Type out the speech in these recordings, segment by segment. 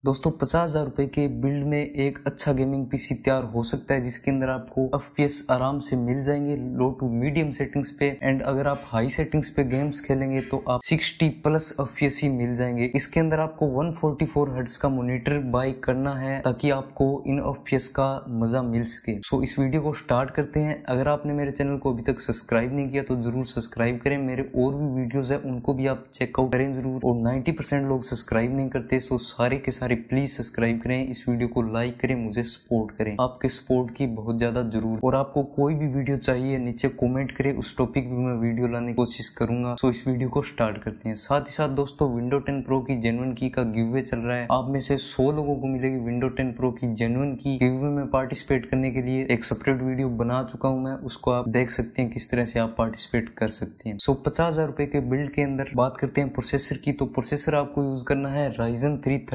दोस्तों 50,000 रुपए के बिल्ड में एक अच्छा गेमिंग पीसी तैयार हो सकता है जिसके अंदर आपको FPS आराम से मिल जाएंगे लो टू मीडियम सेटिंग्स पे। एंड अगर आप हाई सेटिंग्स पे गेम्स खेलेंगे तो आप 60 प्लस FPS ही मिल जाएंगे। इसके अंदर आपको 144 हर्ट्ज का मॉनिटर बाय करना है ताकि आपको इन FPS का मजा मिल सके। सो इस वीडियो को स्टार्ट करते हैं। अगर आपने मेरे चैनल को अभी तक सब्सक्राइब नहीं किया तो जरूर सब्सक्राइब करें। मेरे और भी वीडियोज है उनको भी आप चेकआउट करें जरूर। और 90% लोग सब्सक्राइब नहीं करते, सो सारे के सारे प्लीज सब्सक्राइब करें, इस वीडियो को लाइक करें, मुझे सपोर्ट करें। आपके सपोर्ट की बहुत ज्यादा जरूरत। और आपको कोई भी वीडियो चाहिए नीचे कमेंट करें, उस टॉपिक भी मैं वीडियो लाने की कोशिश करूंगा। सो इस वीडियो को स्टार्ट करते हैं। साथ ही साथ दोस्तों विंडो 10 प्रो की जेन्युइन की का गिवअवे चल रहा है। आप में से 100 लोगों को मिलेगी विंडो 10 प्रो की जेन्युइन की। गिवअवे में पार्टिसिपेट करने के लिए एक सेपरेट वीडियो बना चुका हूं मैं, उसको आप देख सकते हैं किस तरह से आप पार्टिसिपेट कर सकते हैं। सो 50,000 रुपए के बिल्ड के अंदर बात करते हैं प्रोसेसर की। तो प्रोसेसर आपको यूज करना है Ryzen 3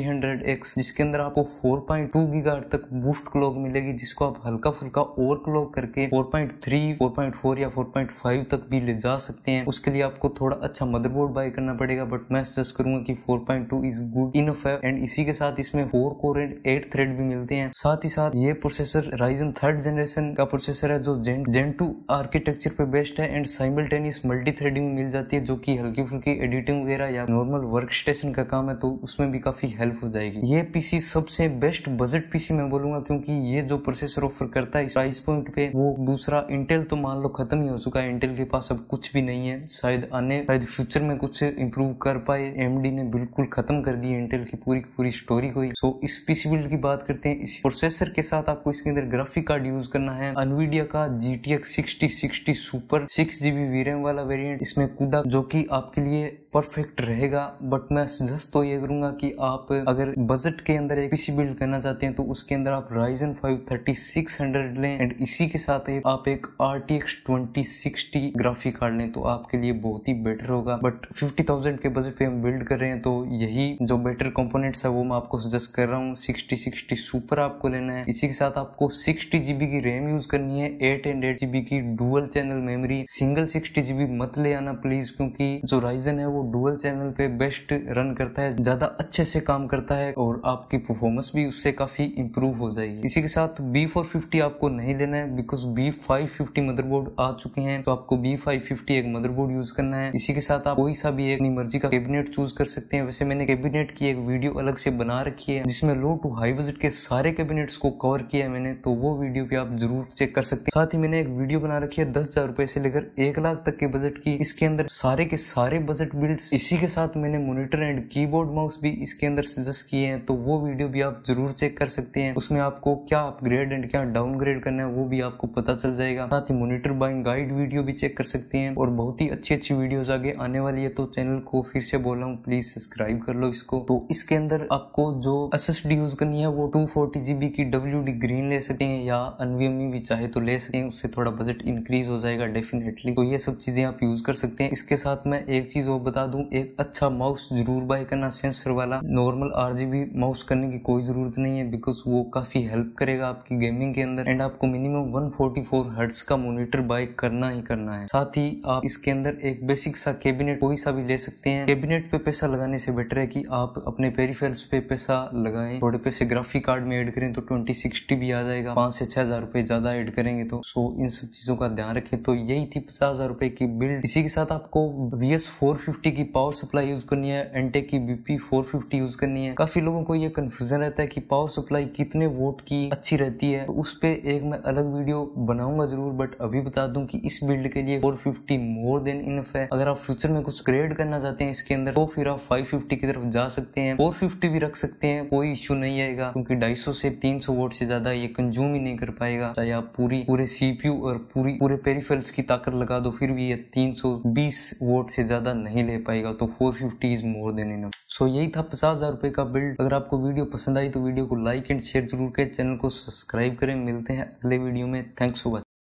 3300X, जिसके अंदर आपको 4.2 गीगाहर्ट्ज तक बूस्ट क्लॉक मिलेगी, जिसको आप हल्का फुल्का ओवर क्लॉक करके 4.3, 4.4 या 4.5 तक भी ले जा सकते हैं। उसके लिए आपको थोड़ा अच्छा मदरबोर्ड बाय करना पड़ेगा, बट मैं सजेस्ट करूंगा कि 4.2 इज गुड इनफ है। एंड इसी के साथ इसमें 4 कोर एंड 8 थ्रेड भी मिलते हैं। साथ ही साथ ये प्रोसेसर Ryzen 3rd जनरेशन का प्रोसेसर है जो Gen 2 आर्किटेक्चर पे बेस्ड है। एंड साइमल्टेनियस मल्टी थ्रेडिंग मिल जाती है, जो कि हल्की फुल्की एडिटिंग वगैरह या नॉर्मल वर्क स्टेशन का काम है तो उसमें भी काफी हेल्प हो जाएगी। ये पीसी सबसे बेस्ट बजट पीसी मैं बोलूंगा, क्योंकि ये जो प्रोसेसर ऑफर करता है इस प्राइस पॉइंट पे, वो दूसरा इंटेल तो मान लो खत्म ही हो चुका है, इंटेल के पास अब कुछ भी नहीं है। शायद फ्यूचर में कुछ इंप्रूव कर पाए। AMD ने बिल्कुल खत्म कर दी इंटेल की पूरी स्टोरी को ही। सो इस पीसी बिल्ड की बात करते हैं। इस प्रोसेसर के साथ आपको इसके अंदर ग्राफिक कार्ड यूज करना है NVIDIA का GTX 6060 सुपर 6GB VRAM वाला वेरिएंट इसमें कूदा, जो कि आपके लिए परफेक्ट रहेगा। बट मैं सजेस्ट तो ये करूंगा कि आप अगर बजट के अंदर एक पीसी बिल्ड करना चाहते हैं तो उसके अंदर आप Ryzen 5 3600 लें। एंड इसी के साथ आप एक RTX 2060 ग्राफिक कार्ड लें तो आपके लिए बहुत ही बेटर होगा। बट 50,000 के बजट पे हम बिल्ड कर रहे हैं तो यही जो बेटर कंपोनेंट्स है वो मैं आपको सजेस्ट कर रहा हूँ। 6060 सुपर आपको लेना है। इसी के साथ आपको 60GB की रैम यूज करनी है, 8 एंड 8GB की dual channel memory. Single 60GB मत ले आना प्लीज, क्योंकि जो Ryzen है वो डुअल चैनल पे बेस्ट रन करता है, ज्यादा अच्छे से काम करता है और आपकी परफॉर्मेंस भी उससे काफी इंप्रूव हो जाएगी। इसी के साथ B450 आपको नहीं लेना है, बिकॉज B550 मदरबोर्ड आ चुके हैं, तो आपको B550 एक मदरबोर्ड यूज करना है। इसी के साथ आप कोई सा भी एक अपनी मर्जी का कैबिनेट चूज कर सकते हैं। वैसे मैंने कैबिनेट की एक वीडियो अलग से बना रखी है जिसमें लो टू हाई बजट के सारे कैबिनेट्स को कवर किया है मैंने, तो वो वीडियो भी आप जरूर चेक कर सकते हैं। साथ ही मैंने एक वीडियो बना रखी है 10,000 रुपए से लेकर 1 लाख तक के बजट की, इसके अंदर सारे के सारे बजट बिल्ड्स। इसी के साथ मैंने मॉनिटर एंड कीबोर्ड माउस भी इसके अंदर सजेस्ट किए हैं, तो वो वीडियो भी आप जरूर चेक कर सकते हैं। उसमें आपको क्या अपग्रेड एंड क्या डाउनग्रेड करना है वो भी आपको पता चल जाएगा। साथ ही मॉनिटर बाइंग गाइड वीडियो भी चेक कर सकते हैं। और बहुत ही अच्छी वीडियोस आगे आने वाली है, तो चैनल को फिर से बोल रहा हूँ प्लीज सब्सक्राइब कर लो इसको। तो इसके अंदर आपको जो SSD यूज करनी है वो 240GB की WD ग्रीन ले सकते हैं, या NVMe भी चाहे तो ले सकते हैं, उससे थोड़ा बजट इंक्रीज हो जाएगा डेफिनेटली। तो ये सब चीजें आप यूज कर सकते हैं। इसके साथ मैं एक चीज और बता दूं, एक अच्छा माउस जरूर बाय करना सेंसर वाला। नॉर्मल RGB माउस करने की कोई जरूरत नहीं है, बिकॉज वो काफी हेल्प करेगा आपकी गेमिंग के अंदर। एंड आपको मिनिमम 144 हर्ट्ज का मॉनिटर बाय करना ही करना है। साथ ही आप इसके अंदर एक बेसिक सा कैबिनेट कोई सा भी ले सकते हैं। कैबिनेट पे पैसा लगाने से बेटर है कि आप अपने पेरिफेरल्स पे पैसा लगाएं। थोड़े पैसे ग्राफिक कार्ड में ऐड करें तो 2060 भी आ जाएगा। 5 से 6,000 रुपए ज्यादा ऐड करेंगे तो। सो इन सब चीजों का ध्यान रखें। तो यही थी 50,000 रुपए की बिल्ड। इसी के साथ आपको VS 450 की पावर सप्लाई यूज करनी है, एंटेक की BP 450 यूज करनी है। काफी लोगों को ये कंफ्यूजन रहता है कि पावर सप्लाई कितने वोट की अच्छी रहती है, तो उस पे एक मैं अलग वीडियो बनाऊंगा जरूर। बट अभी बता दूं कि इस बिल्ड के लिए 450 मोर देन इनफ है। अगर आप फ्यूचर में कुछ ग्रेड करना चाहते हैं इसके अंदर तो फिर आप 550 की तरफ जा सकते हैं। 450 भी रख सकते हैं, कोई इश्यू नहीं आएगा, क्योंकि 250 से 300 वोट से ज्यादा ये कंज्यूम ही नहीं कर पाएगा। चाहे आप पूरे CPU और पूरे पेरिफेरल्स की ताकत लगा दो, फिर भी ये 320 वोट से ज्यादा नहीं ले पाएगा। तो 450 इज मोर देन इनफ। सो यही था 50,000 रुपए का बिल्ड। अगर आपको वीडियो पसंद आई तो वीडियो को लाइक एंड शेयर जरूर करें, चैनल को सब्सक्राइब करें। मिलते हैं अगले वीडियो में। Thanks for watching.